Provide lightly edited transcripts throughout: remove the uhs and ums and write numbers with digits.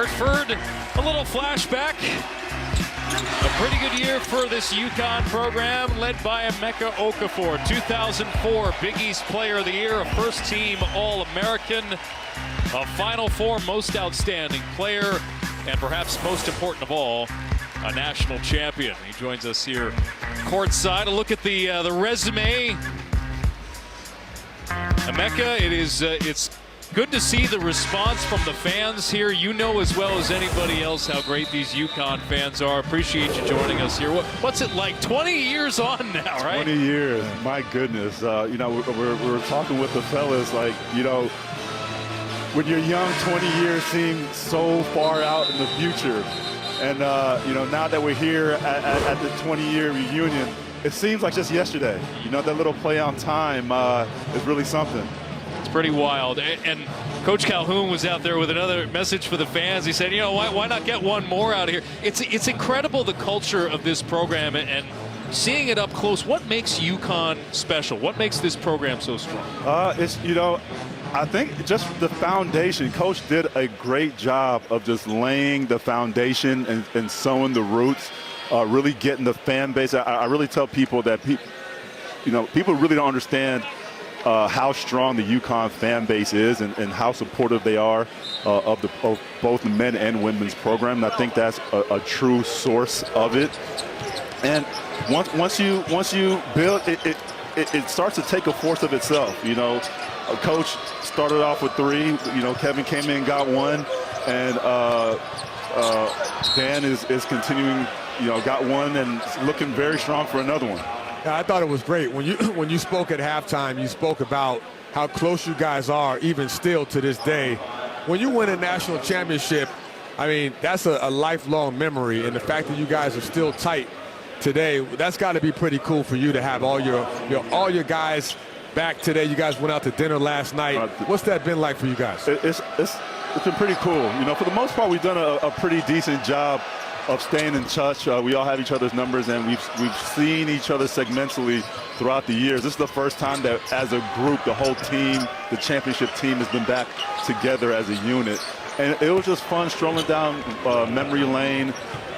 Hartford, a little flashback. A pretty good year for this UConn program led by Emeka Okafor. 2004 Big East Player of the Year, a first-team All-American, a Final Four Most Outstanding Player, and perhaps most important of all, a national champion. He joins us here courtside. A look at the resume. Emeka, it's good to see the response from the fans here. You know as well as anybody else how great these UConn fans are. Appreciate you joining us here. What's it like? 20 years on now, right? 20 years, my goodness. We're talking with the fellas, like, when you're young, 20 years seems so far out in the future. And, now that we're here at the 20-year reunion, it seems like just yesterday. That little play on time is really something. It's pretty wild. And Coach Calhoun was out there with another message for the fans. He said, why not get one more out of here? It's incredible, the culture of this program and seeing it up close. What makes UConn special? What makes this program so strong? I think just the foundation. Coach did a great job of just laying the foundation and sowing the roots, really getting the fan base. I really tell people that people really don't understand how strong the UConn fan base is and how supportive they are of both the men and women's program. And I think that's a true source of it. And once you build it, it starts to take a force of itself. Coach started off with 3. Kevin came in and got 1, and Dan is continuing. Got 1 and looking very strong for another one. Yeah, I thought it was great. When you spoke at halftime, you spoke about how close you guys are, even still to this day. When you win a national championship, I mean, that's a lifelong memory, and the fact that you guys are still tight today, that's got to be pretty cool for you to have all your guys back today. You guys went out to dinner last night. What's that been like for you guys? It's been pretty cool. For the most part, we've done a pretty decent job of staying in touch. We all have each other's numbers, and we've seen each other segmentally throughout the years. This is the first time that, as a group, the whole team, the championship team, has been back together as a unit. And it was just fun strolling down memory lane,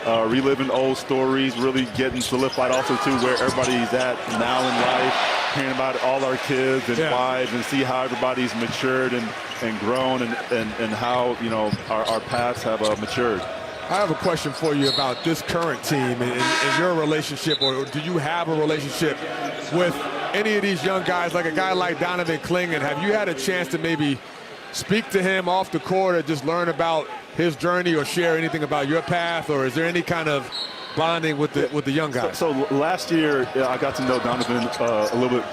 reliving old stories, really getting solidified also to where everybody's at now in life, hearing about all our kids and wives, and see how everybody's matured and grown, and how our paths have matured. I have a question for you about this current team and your relationship, or do you have a relationship with any of these young guys, like a guy like Donovan Clingan? Have you had a chance to maybe speak to him off the court or just learn about his journey or share anything about your path, or is there any kind of bonding with the young guys? So last year, I got to know Donovan a little bit.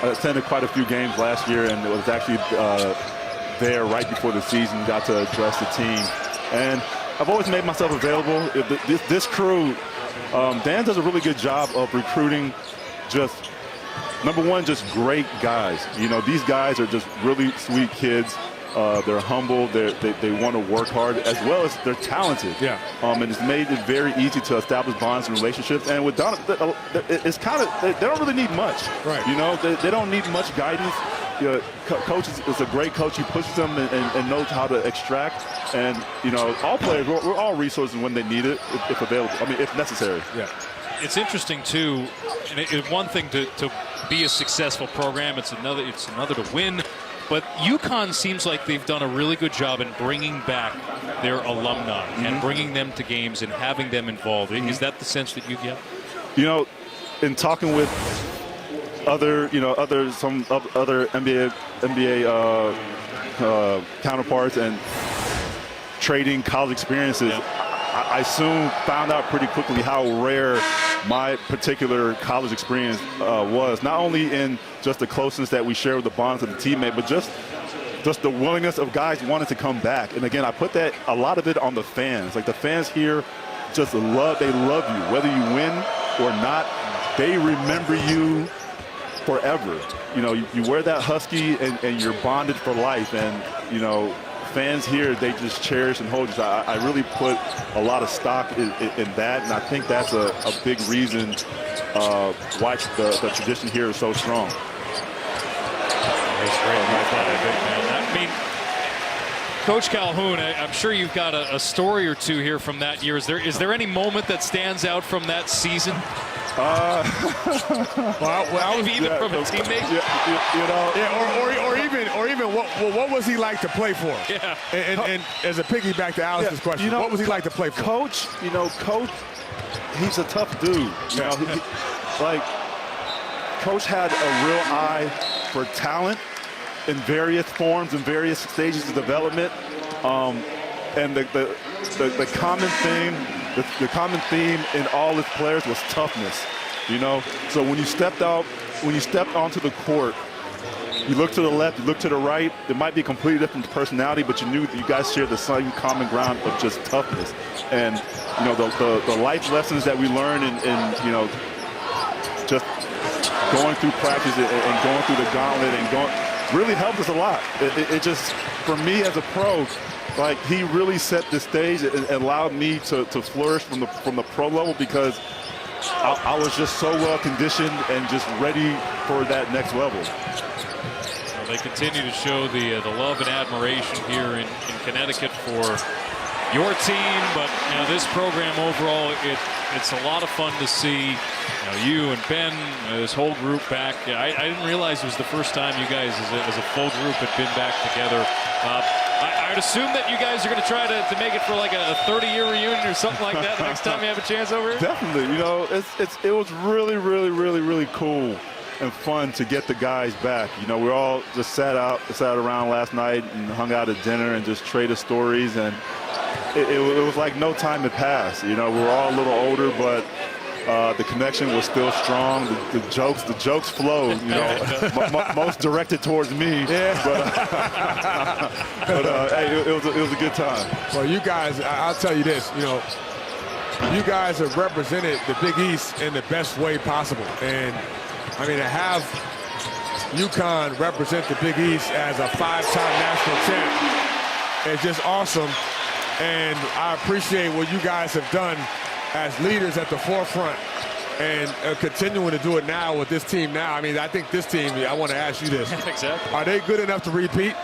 I attended quite a few games last year, and it was actually there right before the season, got to address the team. And I've always made myself available. This crew, Dan does a really good job of recruiting just, number one, just great guys. These guys are just really sweet kids. They're humble. They want to work hard, as well as they're talented. Yeah. And it's made it very easy to establish bonds and relationships. And with Donovan, it's kind of, they don't really need much. Right. They don't need much guidance. Coach is a great coach. He pushes them and knows how to extract. And, all players, we're all resources when they need it, if available. I mean, if necessary. Yeah. It's interesting, too. And it's one thing to be a successful program. It's another to win. But UConn seems like they've done a really good job in bringing back their alumni and bringing them to games and having them involved. Is that the sense that you get? In talking with some other NBA counterparts and trading college experiences, I soon found out pretty quickly how rare my particular college experience was. Not only in just the closeness that we share with the bonds of the teammate, but just the willingness of guys wanting to come back. And again, I put a lot of it on the fans. Like, the fans here just love you. Whether you win or not, they remember you forever. You wear that Husky and you're bonded for life. And, fans here, they just cherish and hold you. So I really put a lot of stock in that, and I think that's a big reason why the tradition here is so strong. That's great. I mean, Coach Calhoun, I'm sure you've got a story or two here from that year. Is there any moment that stands out from that season? Well, Even from a teammate? Or even what was he like to play for? Yeah. And as a piggyback to Alice's question, what was he like to play for? Coach, he's a tough dude. You know, Coach had a real eye for talent in various forms and various stages of development, and the common theme in all his players was toughness. So when you stepped onto the court, you look to the left, you look to the right. There might be a completely different personality, but you knew that you guys shared the same common ground of just toughness. And the life lessons that we learn in just going through practice and going through the gauntlet and really helped us a lot. It just, for me as a pro, he really set the stage and allowed me to flourish from the pro level, because I was just so well conditioned and just ready for that next level. Well, they continue to show the love and admiration here in Connecticut for your team, but this program overall, it's a lot of fun to see you and Ben, this whole group back. I didn't realize it was the first time you guys as a full group had been back together. I would assume that you guys are going to try to make it for like a 30-year reunion or something like that the next time you have a chance over here? Definitely. It was really, really, really, really cool and fun to get the guys back. We all just sat around last night and hung out at dinner and just traded stories, and it was like no time had passed. We were all a little older, but the connection was still strong. The jokes flowed. Most directed towards me. Yeah. But hey, it was a good time. Well, you guys, I'll tell you this. You guys have represented the Big East in the best way possible, and to have UConn represent the Big East as a 5-time national champ is just awesome. And I appreciate what you guys have done as leaders at the forefront and continuing to do it now with this team now. I think this team, I want to ask you this. Exactly. Are they good enough to repeat?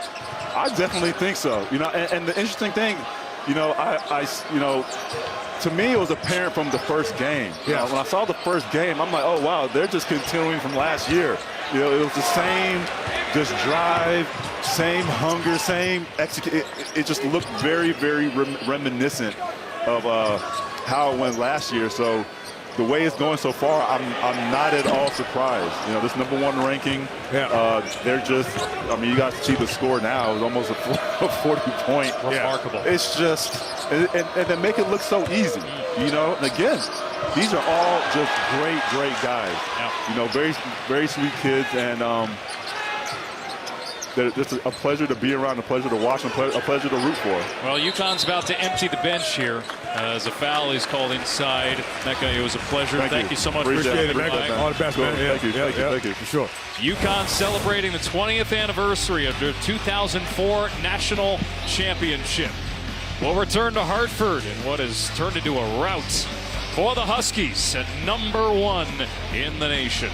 I definitely think so. And the interesting thing, to me, it was apparent from the first game. Yeah. When I saw the first game, I'm like, oh, wow, they're just continuing from last year. It was the same just drive, same hunger, same execute. It just looked very, very reminiscent of how it went last year. So the way it's going so far, I'm not at all surprised. This #1 ranking, they're just, you guys see the score now. It's almost a 40-point. Remarkable. It's just, and they make it look so easy, And again, these are all just great guys. Yeah. Very, very sweet kids, and it's a pleasure to be around, a pleasure to watch, and a pleasure to root for. Well, UConn's about to empty the bench here as a foul is called inside. Emeka, it was a pleasure. Thank you so much. Appreciate it, Emeka. All the best, man. Thank you. For sure. UConn celebrating the 20th anniversary of their 2004 national championship. We'll return to Hartford in what has turned into a rout for the Huskies at #1 in the nation.